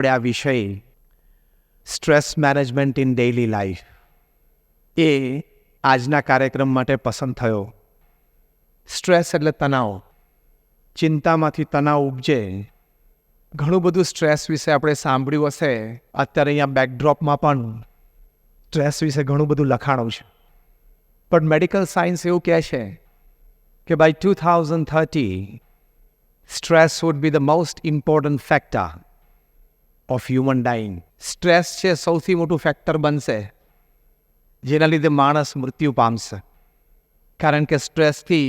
આપણે આ વિષય stress management in daily life એ આજના કાર્યક્રમ માટે પસંદ થયો. સ્ટ્રેસ એટલે તણાવ, ચિંતામાંથી તણાવ ઉપજે. ઘણું બધું સ્ટ્રેસ વિશે આપણે સાંભળ્યું હશે. અત્યારે અહીંયા બેકડ્રોપમાં પણ સ્ટ્રેસ વિશે ઘણું બધું લખાણું છે. પણ મેડિકલ સાયન્સ એવું કહે છે કે by 2030 stress would be the most important factor of human dying. Stress છે સૌથી મોટું ફેક્ટર બનશે જેના લીધે માણસ મૃત્યુ પામશે. કારણ કે સ્ટ્રેસથી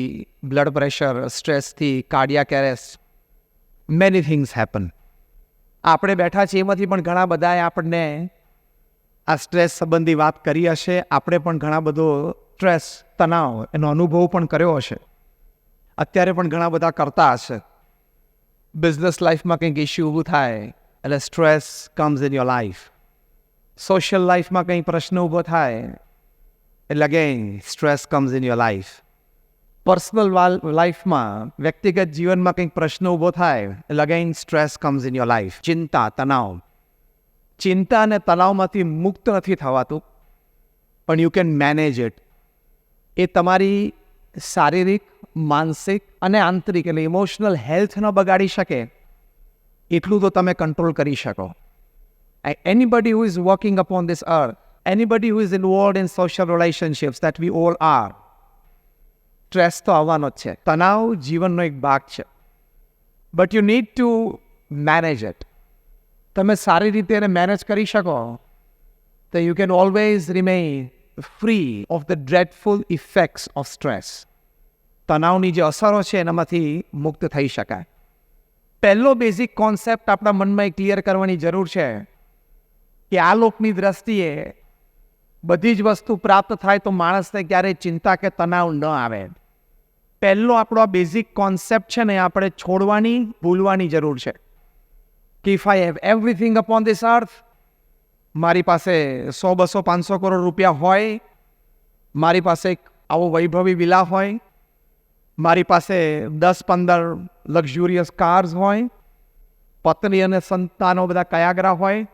બ્લડ પ્રેશર, સ્ટ્રેસથી cardiac arrest, many things happen. આપણે બેઠા છીએ એમાંથી પણ ઘણા બધાએ આપણને આ સ્ટ્રેસ સંબંધી વાત કરી હશે. આપણે પણ ઘણા બધો સ્ટ્રેસ, તણાવ એનો અનુભવ પણ કર્યો હશે. અત્યારે પણ ઘણા બધા કરતા હશે. બિઝનેસ લાઈફમાં કંઈક ઇશ્યુ ઊભું થાય એટલે stress comes in your life. Social લાઈફમાં કંઈ પ્રશ્ન ઊભો થાય એટલે again stress comes in your life. Personal લાઈફમાં, વ્યક્તિગત જીવનમાં કંઈક પ્રશ્ન ઊભો થાય એટલે again stress comes in your life. ચિંતા, તણાવ. ચિંતા અને તણાવમાંથી મુક્ત નથી થવાતું, પણ યુ કેન મેનેજ ઇટ. એ તમારી શારીરિક, માનસિક અને આંતરિક એટલે ઇમોશનલ હેલ્થ ન બગાડી શકે એટલું તો તમે કંટ્રોલ કરી શકો. Anybody who is working upon this earth, anybody who is involved in social relationships that we all are, stress તો આવવાનો જ છે. તણાવ જીવનનો એક ભાગ છે. But you need to manage it. તમે સારી રીતે એને મેનેજ કરી શકો તો you can always remain free of the dreadful effects of stress. તણાવની જે અસરો છે એનામાંથી મુક્ત થઈ શકાય. પહેલો બેઝિક કોન્સેપ્ટ આપણા મનમાં ક્લિયર કરવાની જરૂર છે કે આ લોકની દ્રષ્ટિએ બધી જ વસ્તુ પ્રાપ્ત થાય તો માણસને ક્યારેય ચિંતા કે તણાવ ન આવે. પહેલો આપણો આ બેઝિક કોન્સેપ્ટ છે ને આપણે છોડવાની, ભૂલવાની જરૂર છે કે if I have everything upon this અર્થ, મારી પાસે 100, 200, 500 કરોડ રૂપિયા હોય, મારી પાસે એક આવો વૈભવી વિલા હોય, મારી પાસે 10-15 લક્ઝુરિયસ કાર્સ હોય, પત્ની અને સંતાનો બધા કયાગરા હોય,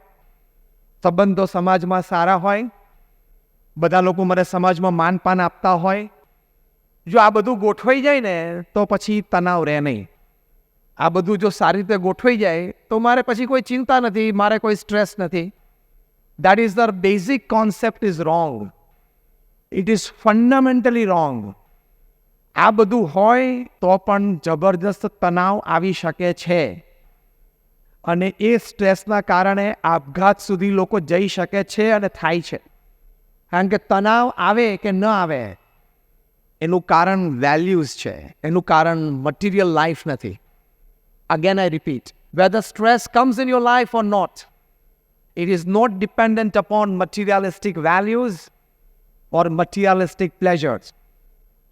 સંબંધો સમાજમાં સારા હોય, બધા લોકો મને સમાજમાં માનપાન આપતા હોય. જો આ બધું ગોઠવાઈ જાય ને તો પછી તણાવ રહે નહીં. આ બધું જો સારી રીતે ગોઠવાઈ જાય તો મારે પછી કોઈ ચિંતા નથી, મારે કોઈ સ્ટ્રેસ નથી. That is the basic concept is wrong. It is fundamentally wrong. આ બધું હોય તો પણ જબરજસ્ત તણાવ આવી શકે છે અને એ સ્ટ્રેસના કારણે આપઘાત સુધી લોકો જઈ શકે છે અને થાય છે. કારણ કે તણાવ આવે કે ન આવે એનું કારણ વેલ્યુઝ છે, એનું કારણ મટીરિયલ લાઈફ નથી. Again I repeat, whether stress comes in your life or not, it is not dependent upon materialistic values or materialistic pleasures.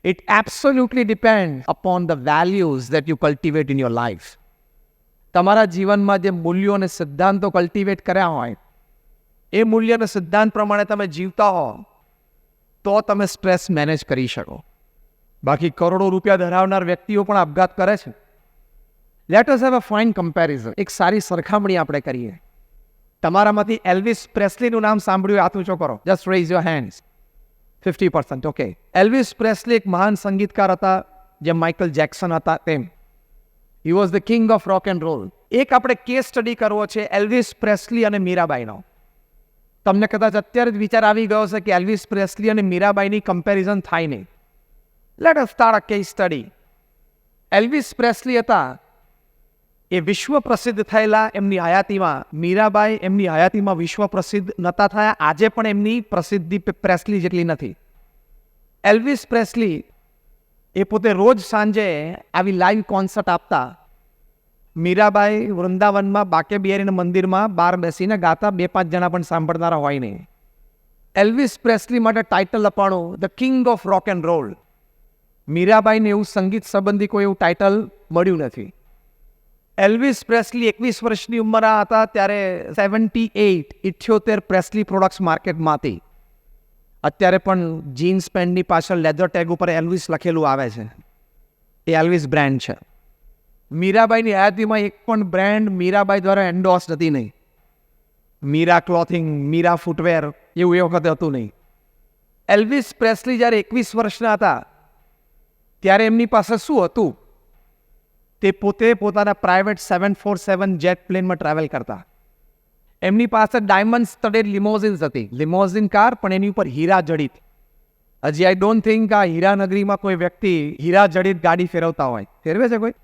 It absolutely depends upon the values that you cultivate in your life. તમારા જીવનમાં જે મૂલ્યો અને સિદ્ધાંતો cultivate કર્યા હોય એ મૂલ્ય અને સિદ્ધાંત પ્રમાણે તમે જીવતા હો તો તમે સ્ટ્રેસ મેનેજ કરી શકો. બાકી કરોડો રૂપિયા ધરાવનાર વ્યક્તિઓ પણ આપઘાત કરે છે. Let us have a fine comparison. એક સારી સરખામણી આપણે કરીએ. તમારામાંથી એલ્વિસ પ્રેસ્લીનું નામ સાંભળ્યું? હાથ ઊંચો કરો. Just raise your hands. 50%. Okay. Elvis Presley એક મહાન સંગીતકાર હતા, જેમ માઇકલ જેક્સન હતા તેમ. He was the king of rock and roll. એક આપણે કેસ સ્ટડી કરવો છે એલ્વિસ પ્રેસ્લી અને મીરાબાઈનો. તમને કદાચ અત્યારે જ વિચાર આવી ગયો છે કે એલ્વિસ પ્રેસ્લી અને મીરાબાઈની કમ્પેરિઝન થાય નહીં. Let us start a case study. Elvis Presley હતા એ વિશ્વ પ્રસિદ્ધ થયેલા એમની હયાતીમાં. મીરાબાઈ એમની હયાતીમાં વિશ્વ પ્રસિદ્ધ નહોતા થયા. આજે પણ એમની પ્રસિદ્ધિ પ્રેસ્લી જેટલી નથી. એલ્વિસ પ્રેસ્લી એ પોતે રોજ સાંજે આવી લાઈવ કોન્સર્ટ આપતા. મીરાબાઈ વૃંદાવનમાં બાકે બિહારીના મંદિરમાં બહાર બેસીને ગાતા. 2-5 જણા પણ સાંભળનારા હોય નહીં. એલ્વિસ પ્રેસ્લી માટે ટાઇટલ અપાણું the king of rock and roll. મીરાબાઈને એવું સંગીત સંબંધી કોઈ એવું ટાઇટલ મળ્યું નથી. એલ્વિસ પ્રેસ્લી 21 વર્ષની ઉંમરના હતા ત્યારે 78 પ્રેસ્લી પ્રોડક્ટ્સ માર્કેટમાં હતી. અત્યારે પણ જીન્સ પેન્ટની પાછળ લેધર ટેગ ઉપર એલ્વિસ લખેલું આવે છે. એ એલ્વિસ બ્રાન્ડ છે. મીરાબાઈની હયાતીમાં એક પણ બ્રાન્ડ મીરાબાઈ દ્વારા એન્ડોર્સ હતી નહીં. મીરા ક્લોથિંગ, મીરા ફૂટવેર એવું એ વખતે હતું નહીં. એલ્વિસ પ્રેસ્લી જ્યારે 21 વર્ષના હતા ત્યારે એમની પાસે શું હતું? તે પોતે પોતાના પ્રાઇવેટ 747 જેટ પ્લેનમાં ટ્રાવેલ કરતા. એમની પાસે ડાયમંડ સ્ટડેડ લિમોઝિન્સ હતી, લિમોઝિન કાર, પણ એની ઉપર હીરા જડિત. હજી આઈ ડોન્ટ થિંક આ હીરાનગરીમાં કોઈ વ્યક્તિ હીરા જડિત ગાડી ફેરવતા હોય. ફેરવે છે કોઈ?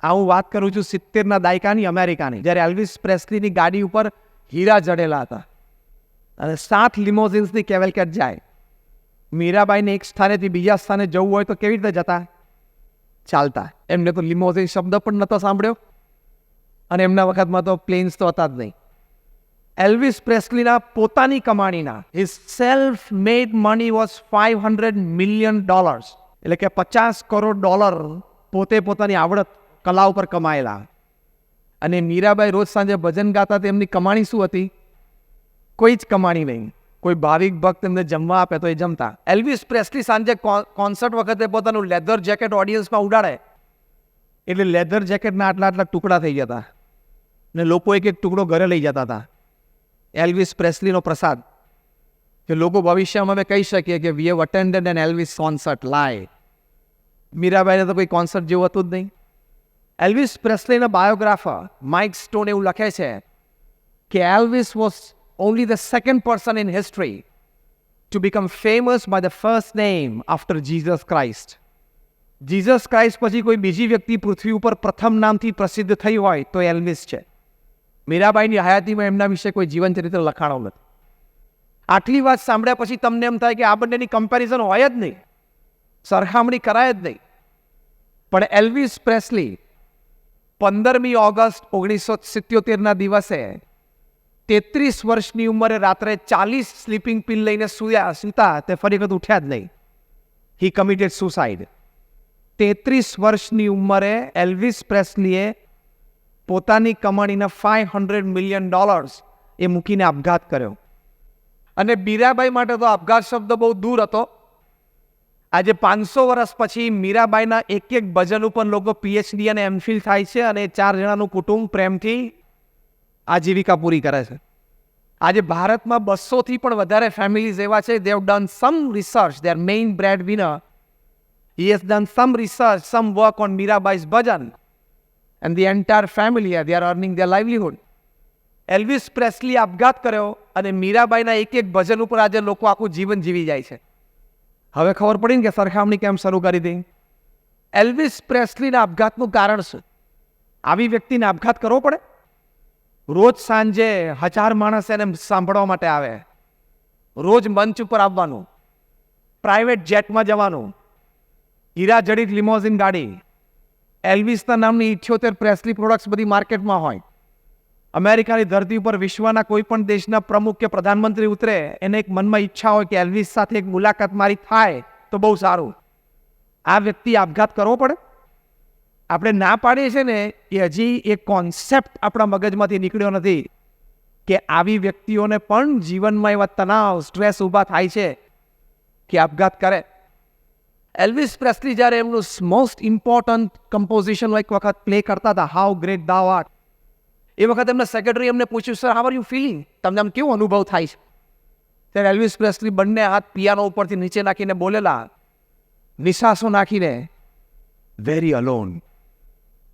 આ હું વાત કરું છું 70ના દાયકાની અમેરિકાની, જ્યારે એલ્વિસ પ્રેસ્લીની ગાડી ઉપર હીરા જડેલા હતા અને 7 લિમોઝિન્સની કેવેલકેટ જાય. મીરાબાઈને એક સ્થાનેથી બીજા સ્થાને જવું હોય તો કેવી રીતે જતા? ચાલતા. એમને તો લિમોઝિન શબ્દ પણ નહોતો સાંભળ્યો અને એમના વખતમાં તો પ્લેન્સ તો હતા જ નહીં. એલ્વિસ પ્રેસ્લીના પોતાની કમાણીના his self made money was $500 million, એટલે કે $50 કરોડ પોતે પોતાની આવડત કલા ઉપર કમાયેલા. અને મીરાબાઈ રોજ સાંજે ભજન ગાતા, તેમની કમાણી શું હતી? કોઈ જ કમાણી નહીં. કોઈ ભાવિક ભક્ત એમને જમવા આપે તો એ જમતા. એલ્વિસ પ્રેસ્લી સાંજે કોન્સર્ટ વખતે પોતાનું લેધર જેકેટ ઓડિયન્સમાં ઉડાડે એટલે લેધર જેકેટના આટલા આટલા ટુકડા થઈ જતા ને લોકો એક એક ટુકડો ઘરે લઈ જતા હતા. એલ્વિસ પ્રેસ્લીનો પ્રસાદ કે લોકો ભવિષ્યમાં અમે કહી શકીએ કે we have attended an Elvis concert live. મીરાબાઈને તો કોઈ કોન્સર્ટ જેવું હતું જ નહીં. એલ્વિસ પ્રેસ્લીના બાયોગ્રાફર માઇક સ્ટોન એવું લખે છે કે Elvis was only the second person in history to become famous by the first name after Jesus Christ. Jesus Christ પછી કોઈ બીજી વ્યક્તિ પૃથ્વી ઉપર પ્રથમ નામથી પ્રસિદ્ધ થઈ હોય તો એલ્વિસ છે. મીરાબાઈની હયાતીમાં એમના વિશે કોઈ જીવન ચરિત્ર લખાણો નથી. આટલી વાત સાંભળ્યા પછી તમને એમ થાય કે આ બંનેની કમ્પેરિઝન હોય જ નહીં, સરખામણી કરાય જ નહીં. પણ એલ્વિસ પ્રેસ્લી 15મી ઓગસ્ટ 1977ના દિવસે 33 વર્ષની ઉંમરે રાત્રે 40 સ્લીપિંગ પિલ લઈને સૂતા, તે ફરી વખત ઉઠ્યા જ નહીં. હી કમિટેડ સુસાઇડ. 33 વર્ષની ઉંમરે એલ્વિસ પ્રેસ્લીએ પોતાની કમાણીના $500 million એ મૂકીને આપઘાત કર્યો. અને મીરાબાઈ માટે તો આપઘાત શબ્દ બહુ દૂર હતો. આજે 500 વર્ષ પછી મીરાબાઈના એક એક ભજન ઉપર લોકો PhD અને MPhil થાય છે અને 4 જણાનું કુટુંબ પ્રેમથી આજીવિકા પૂરી કરે છે. આજે ભારતમાં 200થી પણ વધારે ફેમિલીઝ એવા છે. they have done some research, their main breadwinner, he has done some research, some work on Mirabai's bhajan, and the entire family, they are earning their livelihood. Elvis Presley આપઘાત કર્યો અને મીરાબાઈના એક એક ભજન ઉપર આજે લોકો આખું જીવન જીવી જાય છે. હવે ખબર પડી ને કે સરખામણી કેમ શરૂ કરી હતી. એલ્વિસ પ્રેસ્લીના આપઘાતનું કારણ શું? આવી વ્યક્તિને આપઘાત કરવો પડે? રોજ સાંજે 1000 માણસ એને સાંભળવા માટે આવે, રોજ મંચ ઉપર આવવાનું, પ્રાઇવેટ જેટમાં જવાનું, હીરા જડિત લિમોઝિન ગાડી, એલ્વિસના નામની 78 પ્રેસ્લી પ્રોડક્ટ્સ બધી માર્કેટમાં હોય. અમેરિકાની ધરતી ઉપર વિશ્વના કોઈ પણ દેશના પ્રમુખ કે પ્રધાનમંત્રી ઉતરે, એને એક મનમાં ઈચ્છા હોય કે એલ્વિસ સાથે એક મુલાકાત મારી થાય તો બહુ સારું. આ વ્યક્તિ આપઘાત કરવો પડે? આપણે ના પાડીએ છીએ ને એ હજી એક કોન્સેપ્ટ આપણા મગજમાંથી નીકળ્યો નથી કે આવી વ્યક્તિઓને પણ જીવનમાં એવા તણાવ, સ્ટ્રેસ ઊભા થાય છે કે આપઘાત કરે. એલ્વિસ પ્રેસ્લી જ્યારે એમનું મોસ્ટ ઇમ્પોર્ટન્ટ કમ્પોઝિશન એક વખત પ્લે કરતા હતા, હાઉ ગ્રેટ ધા આર્ટ, એ વખતે એમના સેક્રેટરી એમને પૂછ્યું, sir how are you feeling, તમને આમ કેવો અનુભવ થાય છે? ત્યારે એલ્વિસ પ્રેસ્લી બંને હાથ પિયાનો ઉપરથી નીચે નાખીને બોલેલા, નિશ્વાસો નાખીને, વેરી અલોન,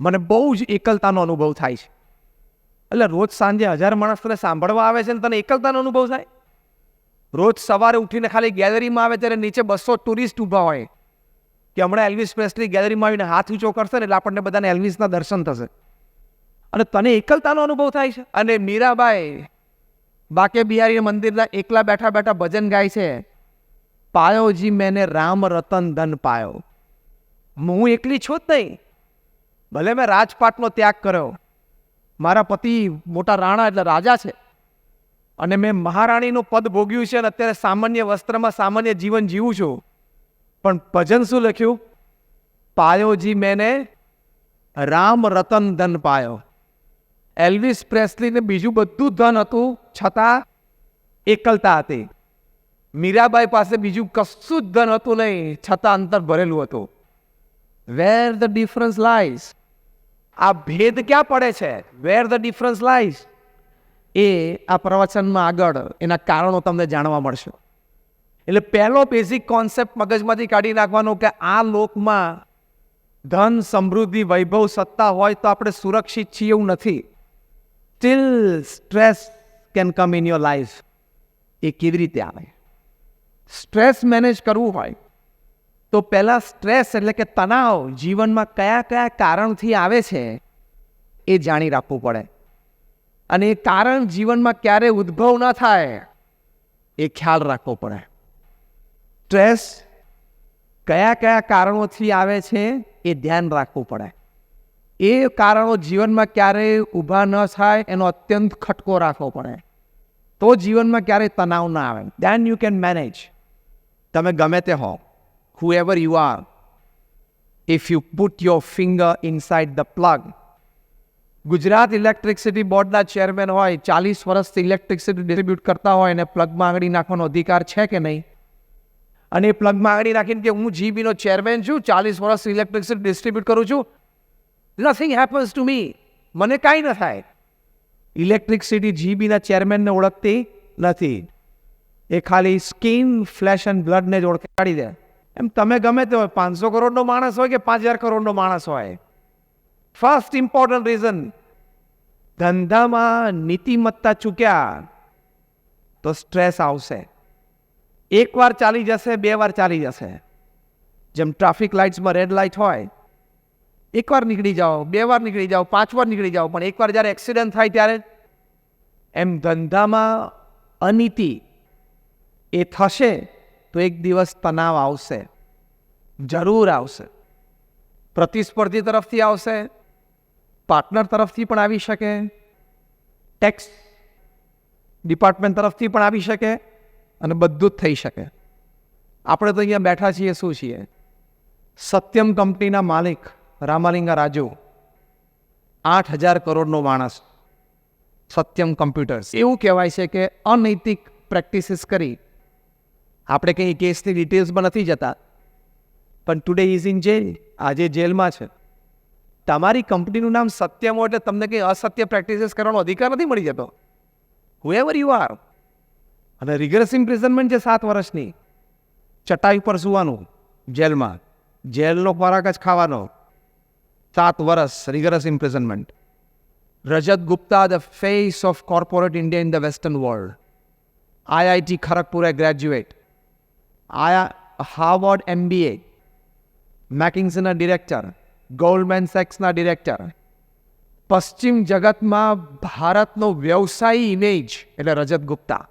મને બહુ જ એકલતાનો અનુભવ થાય છે. એટલે રોજ સાંજે 1000 માણસ તને સાંભળવા આવે છે ને તને એકલતાનો અનુભવ થાય? રોજ સવારે ઉઠીને ખાલી ગેલેરીમાં આવે ત્યારે નીચે 200 ટુરિસ્ટ ઊભા હોય કે હમણાં એલ્વિસ પ્રેસ્લી ગેલેરીમાં આવીને હાથ ઊંચો કરશે ને એટલે આપણને બધાને એલ્વિસના દર્શન થશે, અને તને એકલતાનો અનુભવ થાય છે. અને મીરાબાઈ બાકે બિહારી મંદિરના એકલા બેઠા બેઠા ભજન ગાય છે, પાયો જી મેને રામ રતન ધન પાયો. હું એકલી છું જ નહીં, ભલે મેં રાજપાટનો ત્યાગ કર્યો, મારા પતિ મોટા રાણા એટલે રાજા છે, અને મેં મહારાણીનું પદ ભોગ્યું છે અને અત્યારે સામાન્ય વસ્ત્રમાં સામાન્ય જીવન જીવું છું, પણ ભજન શું લખ્યું? પાયોજી મેને રામ રતન ધન પાયો. એલ્વિસ પ્રેસ્લીને બીજું બધું ધન હતું છતાં એકલતા હતી. મીરાબાઈ પાસે બીજું કશું જ ધન હતું નહીં છતાં અંતર ભરેલું હતું. વેર ધ ડિફરન્સ લાઈઝ? આ ભેદ ક્યાં પડે છે? વેર ધ ડિફરન્સ લાઈઝ? એ આ પ્રવચનમાં આગળ એના કારણો તમને જાણવા મળશે. એટલે પહેલો બેઝિક કોન્સેપ્ટ મગજમાંથી કાઢી નાખવાનો કે આ લોકમાં ધન, સમૃદ્ધિ, વૈભવ, સત્તા હોય તો આપણે સુરક્ષિત છીએ એવું નથી. Still stress can come in your life. એ કેવી રીતે આવે? સ્ટ્રેસ મેનેજ કરવું હોય તો પહેલાં સ્ટ્રેસ એટલે કે તણાવ જીવનમાં કયા કયા કારણથી આવે છે એ જાણી રાખવું પડે. અને એ કારણ જીવનમાં ક્યારે ઉદ્ભવ ન થાય એ ખ્યાલ રાખવો પડે. સ્ટ્રેસ કયા કયા કારણોથી આવે છે એ ધ્યાન રાખવું પડે. એ કારણો જીવનમાં ક્યારેય ઊભા ન થાય એનો અત્યંત ખટકો રાખવો પડે. તો જીવનમાં ક્યારેય તણાવ ના આવે. Then you can manage. તમે ગમે તે હો, whoever you are, if you put your finger inside the plug. Gujarat electricity બોર્ડના ચેરમેન હોય, 40 વર્ષથી ઇલેક્ટ્રિસિટી ડિસ્ટ્રીબ્યુટ કરતા હોય અને પ્લગમાં આંગળી નાખવાનો અધિકાર છે કે નહીં? અને એ પ્લગમાં આંગળી નાખીને કે હું જીબીનો ચેરમેન છું, 40 વર્ષ ઇલેક્ટ્રિસિટી ડિસ્ટ્રીબ્યુટ કરું છું, નથિંગ હેપન્સ ટુ મી, મને કાંઈ ન થાય. ઇલેક્ટ્રિસિટી જીબીના ચેરમેનને ઓળખતી નથી. એ ખાલી સ્કિન, ફ્લેશ એન્ડ બ્લડને જ ઓળખાડી દે. એમ તમે ગમે તે હોય, 500 કરોડનો માણસ હોય કે 5000 કરોડનો માણસ હોય, ફર્સ્ટ ઇમ્પોર્ટન્ટ રીઝન, ધંધામાં નીતિમત્તા ચૂક્યા તો સ્ટ્રેસ આવશે. એક વાર ચાલી જશે, 2 વાર ચાલી જશે. જેમ ટ્રાફિક લાઇટ્સમાં રેડ લાઇટ હોય, એકવાર નીકળી જાઓ, 2 વાર નીકળી જાઓ, 5 વાર નીકળી જાઓ, પણ એકવાર જ્યારે એક્સિડન્ટ થાય ત્યારે, એમ ધંધામાં અનીતિ એ થશે તો એક દિવસ તણાવ આવશે, જરૂર આવશે. પ્રતિસ્પર્ધી તરફથી આવશે, પાર્ટનર તરફથી પણ આવી શકે, ટેક્સ ડિપાર્ટમેન્ટ તરફથી પણ આવી શકે, અને બધું જ થઈ શકે. આપણે તો અહીંયા બેઠા છીએ શું છીએ? સત્યમ કંપનીના માલિક રામાલિંગા રાજુ, 8000 કરોડનો માણસ, સત્યમ કોમ્પ્યુટર્સ. એવું કહેવાય છે કે અનૈતિક પ્રેક્ટિસીસ કરી, આપણે કંઈ કેસની ડિટેલ્સમાં નથી જતા, પણ ટુડે ઇઝ ઇન જેલ, આજે જેલમાં છે. તમારી કંપનીનું નામ સત્યમ હોય એટલે તમને કંઈ અસત્ય પ્રેક્ટિસીસ કરવાનો અધિકાર નથી મળી જતો. whoever you are. અને રિગરસ ઇમ્પ્રિઝનમેન્ટ છે 7 વર્ષની, ચટાઈ પર સુવાનું જેલમાં, જેલનો ખોરાક જ ખાવાનો, 7 વર્ષ rigorous imprisonment. Rajat Gupta, the face of corporate India in the western world, IIT Kharagpur graduate, Harvard MBA, મેકિન્સના ડિરેક્ટર, ગોલ્ડમેન સેક્સના ડિરેક્ટર. પશ્ચિમ જગતમાં ભારતનો વ્યવસાયી ઇમેજ એટલે રજત ગુપ્તા.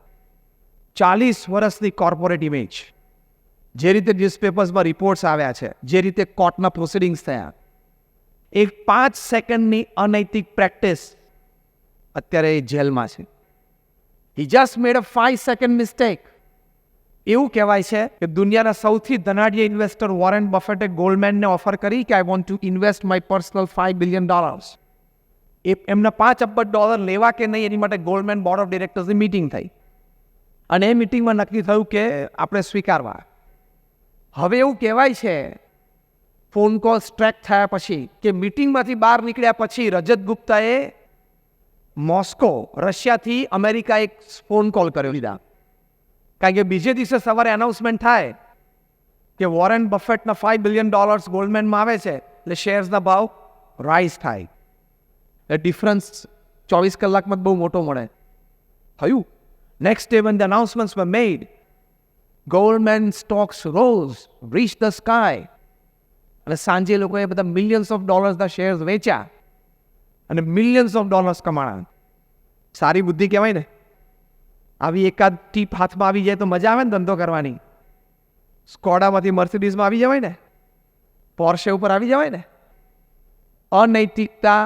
40 વર્ષની કોર્પોરેટ ઇમેજ. જે રીતે ન્યૂઝપેપર્સમાં રિપોર્ટ્સ આવ્યા છે, જે રીતે કોર્ટના પ્રોસિડિંગ્સ થયા, એક 5 સેકન્ડની અનૈતિક પ્રેક્ટિસ અત્યારે એ જેલમાં છે. He just made a 5 second mistake. એવું કહેવાય છે કે દુનિયાના સૌથી ધનાઢ્ય ઇન્વેસ્ટર વોરેન બફેટે ગોલ્ડમેનને ઓફર કરી કે I want to invest my personal $5 billion. એમના $5 અબજ લેવા કે નહીં એની માટે ગોલ્ડમેન બોર્ડ ઓફ ડિરેક્ટર્સની મિટિંગ થઈ, અને એ મિટિંગમાં નક્કી થયું કે આપણે સ્વીકારવા. હવે એવું કહેવાય છે ફોન કોલ્સ ટ્રેક થયા પછી કે મિટિંગમાંથી બહાર નીકળ્યા પછી રજત ગુપ્તાએ મોસ્કો, રશિયાથી અમેરિકા એક ફોન કોલ કર્યો લીધા. કારણ કે બીજે દિવસે સવારે એનાઉન્સમેન્ટ થાય કે વોરેન બફેટના $5 billion ગોલ્ડમેનમાં આવે છે, એટલે શેર્સના ભાવ રાઇઝ થાય. એટલે ડિફરન્સ 24 કલાકમાં બહુ મોટો મળે. થયું. Next day when the announcements were made, Goldman stocks rose, reached the sky. અને સાંજે લોકોએ બધા millions of dollars ના શેર્સ વેચ્યા અને millions of dollars કમાણા. સારી બુદ્ધિ કહેવાય ને. આવી એકાદ ટીપ હાથમાં આવી જાય તો મજા આવે ને ધંધો કરવાની. સ્કોડામાંથી મર્સિડીઝમાં આવી જવાય ને, પોર્શે ઉપર આવી જવાય ને. અનૈતિકતા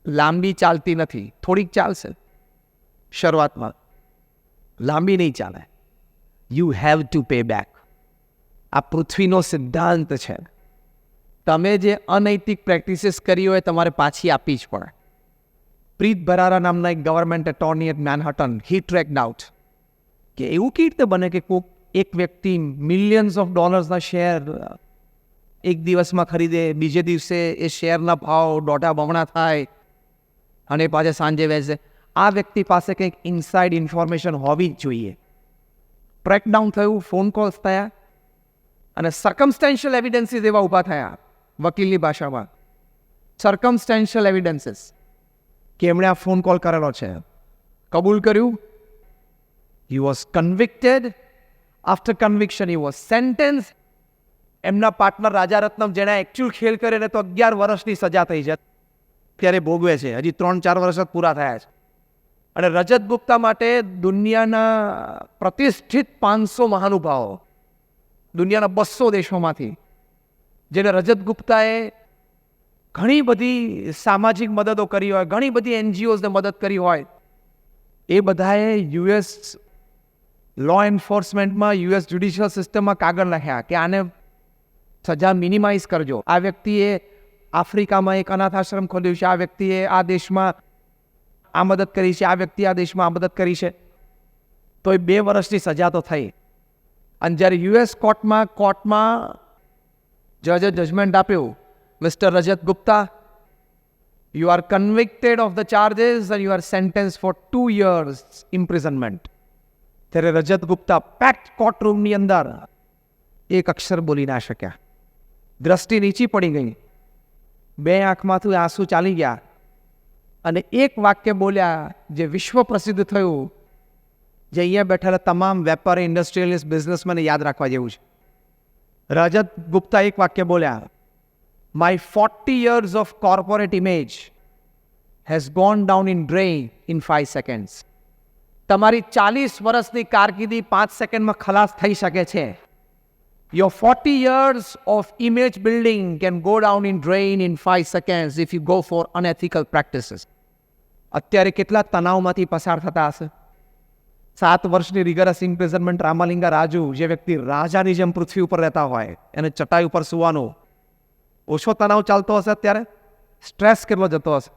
લાંબી ચાલતી નથી, થોડીક ચાલશે શરૂઆતમાં, લાંબી નહીં ચાલે. You have to pay back. આ પૃથ્વીનો સિદ્ધાંત છે. તમે જે અનૈતિક પ્રેક્ટિસીસ કરી હોય તમારે પાછી આપવી જ પડે. પ્રીત બરારા નામના એક government attorney at Manhattan, he tracked out કે એવું કેવી રીતે બને કે કોઈક એક વ્યક્તિ millions of dollars ના શેર એક દિવસમાં ખરીદે, બીજે દિવસે એ શેરના ભાવ 2.5 બમણા થાય અને પાછા સાંજે વેચે. આ વ્યક્તિ પાસે કંઈક ઇનસાઇડ ઇન્ફોર્મેશન હોવી જ જોઈએ. બ્રેકડાઉન થયું, ફોન કોલ્સ થયા અને સર્કમસ્ટેન્શિયલ એવિડન્સીસ એવા ઊભા થયા વકીલની ભાષામાં. સર્કમસ્ટેન્શિયલ એવિડન્સીસ કે એમણે આ ફોન કોલ કરેલો છે, કબૂલ કર્યું. He was કન્વિક્ટેડ. After conviction he was sentence. એમના પાર્ટનર રાજા રત્નમ જેણે એકચ્યુઅલ ખેલ કરે ને તો 11 વર્ષની સજા થઈ છે, ત્યારે ભોગવે છે. હજી 3-4 વર્ષ જ પૂરા થયા છે. અને રજત ગુપ્તા માટે દુનિયાના પ્રતિષ્ઠિત 500 મહાનુભાવો, દુનિયાના 200 દેશોમાંથી, જેને રજત ગુપ્તાએ ઘણી બધી સામાજિક મદદો કરી હોય, ઘણી બધી NGOsને મદદ કરી હોય, એ બધાએ US લો એન્ફોર્સમેન્ટમાં, US જ્યુડિશિયલ સિસ્ટમમાં કાગળ લખ્યા કે આને સજા મિનિમાઇઝ કરજો. આ વ્યક્તિએ આફ્રિકામાં એક અનાથ આશ્રમ ખોલ્યું છે, આ વ્યક્તિએ આ દેશમાં આ મદદ કરી છે, આ વ્યક્તિ આ દેશમાં આ મદદ કરી છે. તો એ 2 વર્ષની સજા તો થઈ. અને જ્યારે US કોર્ટમાં જજે જજમેન્ટ આપ્યું, mister Rajat Gupta, you are convicted of the charges and you are sentence for 2 years imprisonment. ત્યારે રજત ગુપ્તા પેક્ડ કોર્ટરૂમની અંદર એક અક્ષર બોલી ના શક્યા. દ્રષ્ટિ નીચી પડી ગઈ, 2 આંખમાંથી આંસુ ચાલી ગયા અને એક વાક્ય બોલ્યા જે વિશ્વ પ્રસિદ્ધ થયું, જે અહીંયા બેઠેલા તમામ વેપારી, ઇન્ડસ્ટ્રીયલિસ્ટ, બિઝનેસમેન યાદ રાખવા જેવું છે. રજત ગુપ્તા એક વાક્ય બોલ્યા, my 40 years of corporate image has gone down in drain in 5 seconds. તમારી 40 વર્ષની કારકિર્દી 5 સેકન્ડમાં ખલાસ થઈ શકે છે. Your 40 years of image building can go down in drain in 5 seconds if you go for unethical practices. અત્યારે કેટલા તણાવમાંથી પસાર થતા હશે. 7 વર્ષની રિગરસ ઇમ્પ્રિઝનમેન્ટ રામાલિંગા રાજુ, જે વ્યક્તિ રાજાની જેમ પૃથ્વી ઉપર રહેતા હોય, એને ચટાઈ ઉપર સુવાનો ઓછો તણાવ ચાલતો હશે અત્યારે? સ્ટ્રેસ કેટલો જતો હશે?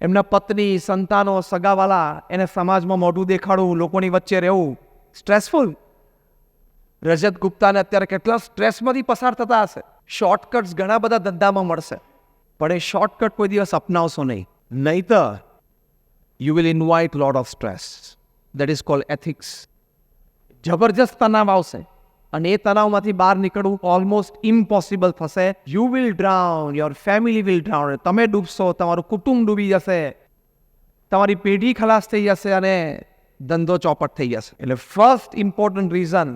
એમના પત્ની, સંતાનો, સગાવાલા, એને સમાજમાં મોઢું દેખાડવું, લોકોની વચ્ચે રહેવું, સ્ટ્રેસફુલ. રજત ગુપ્તાને અત્યારે કેટલા સ્ટ્રેસમાંથી પસાર થતા હશે. શોર્ટકટ્સ ઘણા બધા ધંધામાં મળશે, પણ એ શોર્ટકટ કોઈ દિવસ અપનાવશો નહીં. નહીતર you will invite lot of stress. That is called ethics. જબરજસ્ત તણાવ આવશે અને એ તણાવમાંથી બહાર નીકળવું ઓલમોસ્ટ ઇમ્પોસિબલ થશે. You will drown, your family will drown. તમે ડૂબશો, તમારું કુટુંબ ડૂબી જશે, તમારી પેઢી ખલાસ થઈ જશે અને ધંધો ચોપટ થઈ જશે. એટલે ફર્સ્ટ ઇમ્પોર્ટન્ટ રીઝન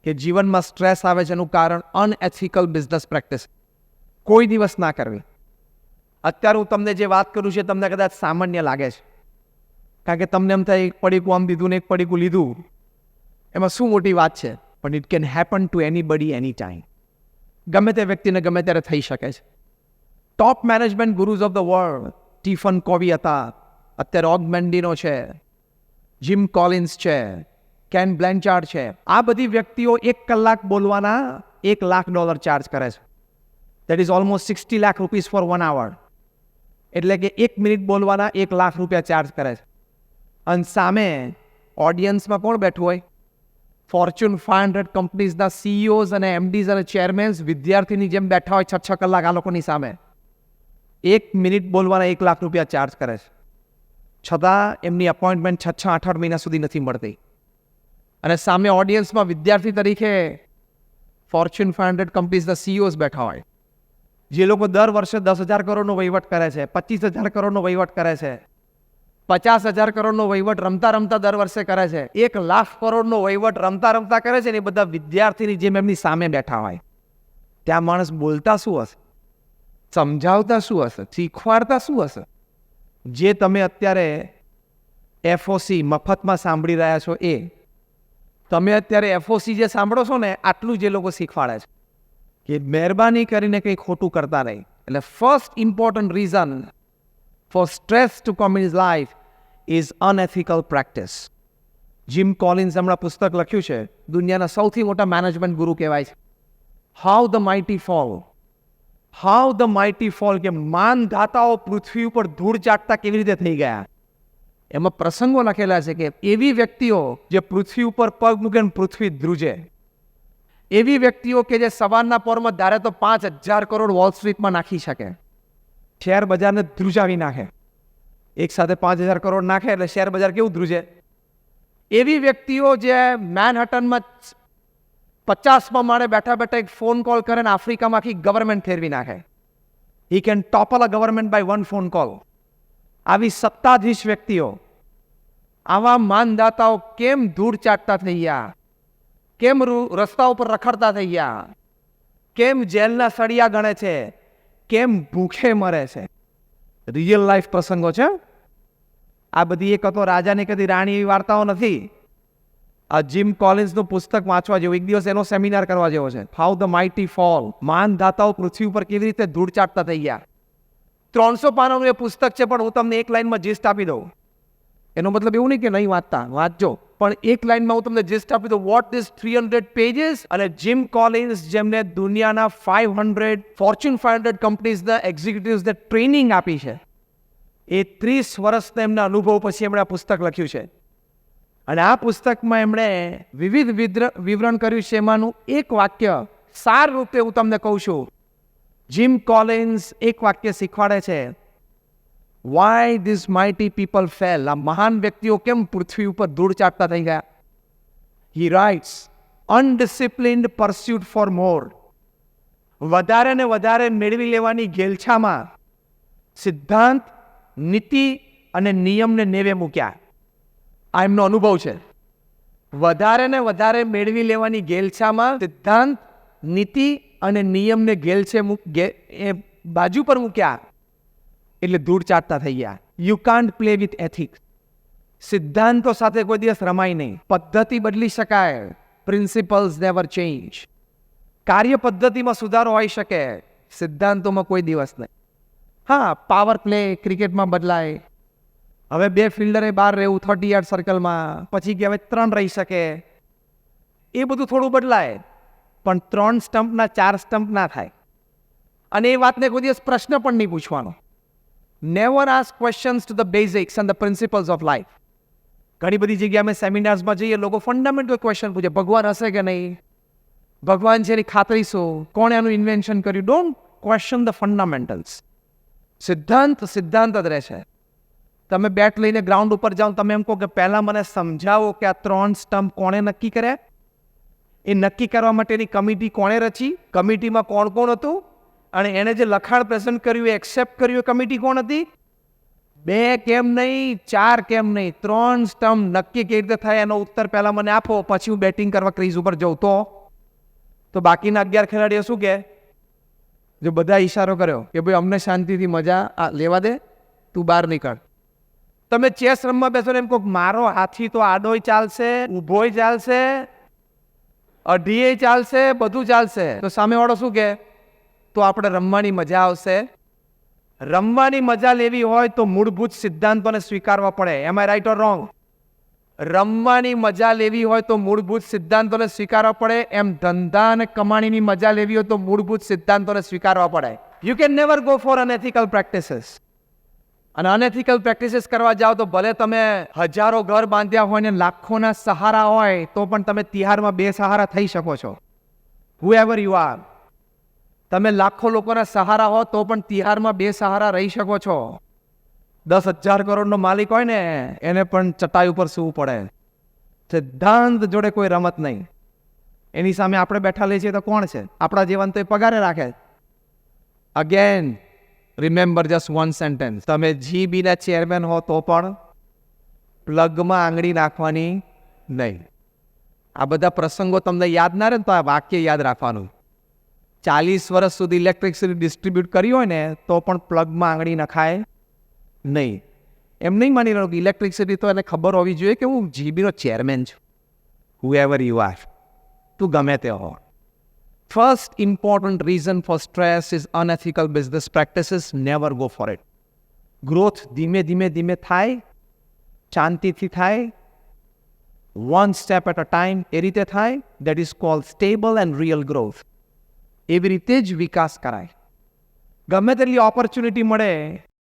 કે જીવનમાં સ્ટ્રેસ આવે છે એનું કારણ અનએથિકલ બિઝનેસ પ્રેક્ટિસ કોઈ દિવસ ના કરવી. અત્યારે હું તમને જે વાત કરું છું તમને કદાચ સામાન્ય લાગે છે, કારણ કે તમને એમ થાય એક પડીકું આમ દીધું ને એક પડીકું લીધું, એમાં શું મોટી વાત છે? પણ it can happen to anybody any time. ગમે તે વ્યક્તિને ગમે ત્યારે થઈ શકે છે. Top management gurus of the world, Stephen Covey હતા, અત્યારે ઓગ મેન્ડિનો છે, જીમ કોલિન્સ છે, કેન બ્લેન્ચાર્ડ છે. આ બધી વ્યક્તિઓ 1 કલાક બોલવાના $1 lakh ચાર્જ કરે છે. That is almost 60 lakh rupees for 1 hour. એટલે કે 1 મિનિટ બોલવાના $1 lakh ચાર્જ કરે છે. અને સામે ઓડિયન્સમાં કોણ બેઠું હોય? ફોર્ચ્યુન 500 કંપનીઝના CEOs અને MDs અને ચેરમેન્સ વિદ્યાર્થીની જેમ બેઠા હોય 6 કલાક આ લોકોની સામે. 1 મિનિટ બોલવાના $1 lakh ચાર્જ કરે છે. છતાં એમની અપોઇન્ટમેન્ટ 6-8 મહિના સુધી નથી મળતી. અને સામે ઓડિયન્સમાં વિદ્યાર્થી તરીકે ફોર્ચ્યુન 500 કંપનીઝના CEOs બેઠા હોય, જે લોકો દર વર્ષે 10,000 કરોડનો વહીવટ કરે છે, 25,000 કરોડનો વહીવટ કરે છે, 50,000 કરોડનો વહીવટ રમતા રમતા દર વર્ષે કરે છે, 1 લાખ કરોડનો વહીવટ રમતા રમતા કરે છે ને એ બધા વિદ્યાર્થીની જેમ એમની સામે બેઠા હોય. ત્યાં માણસ બોલતા શું હશે? સમજાવતા શું હશે? શીખવાડતા શું હશે? જે તમે અત્યારે FOC મફતમાં સાંભળી રહ્યા છો, એ તમે અત્યારે FOC જે સાંભળો છો ને, આટલું જે લોકો શીખવાડે છે કે મહેરબાની કરીને કંઈ ખોટું કરતા નહીં. એટલે first important reason for stress to come in his life is unethical practice. Gym Collins હમણાં પુસ્તક લખ્યું છે, દુનિયાના સૌથી મોટા મેનેજમેન્ટ ગુરુ કહેવાય છે. How the mighty fall. How the mighty fall, કે માનધાતાઓ પૃથ્વી ઉપર ધૂળ ચાટતા કેવી રીતે થઈ ગયા. એમાં પ્રસંગો લખેલા છે કે એવી વ્યક્તિઓ જે પૃથ્વી ઉપર પગ મૂકે પૃથ્વી ધ્રુજે, એવી વ્યક્તિઓ કે જે સવારના પોરમાં ધારે તો 5,000 કરોડ વોલ સ્ટ્રીટમાં નાખી શકે, શેર બજારને ધ્રુજાવી નાખે, એક સાથે 5,000 કરોડ નાખે એટલે શેર બજાર કેવું ધ્રુજે. એવી વ્યક્તિઓ જે મેનહટનમાં 50માં માળે બેઠા બેઠા એક ફોન કોલ કરે ને આફ્રિકામાં આખી ગવર્મેન્ટ ફેરવી નાખે. He can topple a government by one phone call. આવી સત્તાધીશ વ્યક્તિઓ, આવા માનદાતાઓ કેમ ધૂળ ચાટતા થઈ ગયા, કેમ રસ્તા ઉપર રખડતા થઈ ગયા, કેમ જેલના સળિયા ગણે છે, કેમ ભૂખે મરે છે. રિયલ લાઈફ પ્રસંગો છે. આ બધી એક હતો રાજાની કદી રાણી એવી વાર્તાઓ નથી. આ જીમ કોલિન્સનું પુસ્તક વાંચવા જેવું, એક દિવસ એનો સેમિનાર કરવા જેવો છે. How the mighty fall. માનદાતાઓ પૃથ્વી ઉપર કેવી રીતે ધૂળ ચાટતા થઈ ગયા. 300 પાનાનું એ પુસ્તક છે, પણ હું તમને એક લાઈનમાં જીસ્ટ આપી દઉં. એનો મતલબ એવું નહીં કે નહીં વાંચતા, વાંચજો, પણ એક લાઈનમાં હું તમને જીસ્ટ આપી દઉં. What this 300 pages. અને જીમ કોલિન્સ, જેમને દુનિયાના 500 ફોર્ચ્યુન 500 કંપનીઝના એક્ઝિક્યુટિવ્સને ટ્રેનિંગ આપી છે, એ 30 વર્ષના એમના અનુભવ પછી એમણે આ પુસ્તક લખ્યું છે. અને આ પુસ્તકમાં એમણે વિવિધ વિવરણ કર્યું છે. એમાંનું એક વાક્ય સાર રૂપે હું તમને કહું છું. જીમ કોલિન્સ એક વાક્ય શીખવાડે છે. Y this mighty people fail. આ મહાન વ્યક્તિઓ કેમ પૃથ્વી ઉપર ધૂળ ચાટતા થઈ ગયા. હી રાઇટ્સ, અનડિસિપ્લિન્ડ પરસ્યુટ ફોર મોર. વધારે ને વધારે મેળવી લેવાની ઘેલછામાં સિદ્ધાંત, નીતિ અને નિયમને નેવે મૂક્યા. આ એમનો અનુભવ છે. વધારે ને વધારે મેળવી લેવાની ઘેલછામાં સિદ્ધાંત, નીતિ અને નિયમને એ બાજુ પર મૂક્યા એટલે ધૂળ ચાટતા થઈ ગયા. You can't play with ethics. સિદ્ધાંતો સાથે કોઈ દિવસ રમાય નહીં. પદ્ધતિ બદલી શકાય, પ્રિન્સિપલ્સ નેવર ચેન્જ. કાર્ય પદ્ધતિમાં સુધારો હોઈ શકે, સિદ્ધાંતોમાં કોઈ દિવસ નહીં. હા, પાવર પ્લે ક્રિકેટમાં બદલાય. હવે 2 ફિલ્ડરે બહાર રહેવું 30 યાર્ડ સર્કલમાં, પછી કે હવે 3 રહી શકે, એ બધું થોડું બદલાય, પણ 3 સ્ટમ્પના 4 સ્ટમ્પ ના થાય. અને એ વાતને કોઈ દિવસ પ્રશ્ન પણ નહીં પૂછવાનો. Never ask questions to the basics and the principles of life. ઘણી બધી જગ્યાએ અમે સેમિનાર્સમાં જઈએ, લોકો ફંડામેન્ટલ ક્વેશ્ચન પૂછે. ભગવાન હશે કે નહીં? ભગવાન છે એની ખાતરી શું? કોણે આનું ઇન્વેન્શન કર્યું? Don't question the fundamentals. સિદ્ધાંત સિદ્ધાંત જ રહેશે. તમે બેટ લઈને ગ્રાઉન્ડ ઉપર જાઓ, તમે એમ કહો કે પહેલાં મને સમજાવો કે આ 3 સ્ટમ્પ કોણે નક્કી કર્યા? એ નક્કી કરવા માટેની કમિટી કોણે રચી? કમિટીમાં કોણ કોણ હતું? અને એને જે લખાણ પ્રેઝન્ટ કર્યું એ એક્સેપ્ટ કર્યું એ કમિટી કોણ હતી? 2 કેમ નહીં, 4 કેમ નહીં, 3 સ્ટમ્પ નક્કી કેવી રીતે થાય એનો ઉત્તર પહેલાં મને આપો, પછી હું બેટિંગ કરવા ક્રીઝ ઉપર જઉં. તો બાકીના 11 ખેલાડીઓ શું કહે? જો બધા ઈશારો કર્યો કે ભાઈ અમને શાંતિથી મજા લેવા દે, તું બહાર નીકળ. તમે ચેસ રમવા બેસો ને એમ કહો મારો હાથી તો આડોય ચાલશે, ઊભોય ચાલશે, અઢીએ ચાલશે, બધું ચાલશે. તો સામેવાળો શું કહે? તો આપણે રમવાની મજા આવશે. રમવાની મજા લેવી હોય તો મૂળભૂત સિદ્ધાંતોને સ્વીકારવા પડે. એમ આઈ રાઈટ ઓર રોંગ? રમવાની મજા લેવી હોય તો મૂળભૂત સિદ્ધાંતોને સ્વીકારવા પડે. એમ ધંધા અને કમાણીની મજા લેવી હોય તો મૂળભૂત સિદ્ધાંતોને સ્વીકારવા પડે. You can never go for unethical practices. અને અનએથિકલ પ્રેક્ટિસીસ કરવા જાઓ તો ભલે તમે હજારો ઘર બાંધ્યા હોય ને લાખોના સહારા હોય, તો પણ તમે તિહારમાં બેસહારા થઈ શકો છો. whoever you are. તમે લાખો લોકોના સહારા હો તો પણ તિહારમાં બેસહારા રહી શકો છો. 10,000 કરોડનો માલિક હોય ને એને પણ ચટાઈ ઉપર સૂવું પડે. સિદ્ધાંત જોડે કોઈ રમત નહીં. એની સામે આપણે બેઠા લઈએ છીએ તો કોણ છે? આપણા જીવન તો એ પગારે રાખે. Again remember just one sentence. તમે જીબીના ચેરમેન હો તો પણ પ્લગમાં આંગળી નાખવાની નહીં. આ બધા પ્રસંગો તમને યાદ ના રહે ને તો આ વાક્ય યાદ રાખવાનું. 40 વર્ષ સુધી ઇલેક્ટ્રિસિટી ડિસ્ટ્રીબ્યુટ કરી હોય ને તો પણ પ્લગમાં આંગળી નખાય નહીં. એમ નહીં માની રહ્યો કે ઇલેક્ટ્રિસિટી તો એને ખબર હોવી જોઈએ કે હું જીબીનો ચેરમેન છું. whoever you are, તું ગમે તે હો. First important reason for stress is unethical business practices. Never go for it. Growth ધીમે ધીમે ધીમે થાય, શાંતિથી થાય, one step at a time. એ રીતે થાય. That is called stable and real growth. એવી રીતે જ વિકાસ કરાય. ગમે તેટલી ઓપોર્ચ્યુનિટી મળે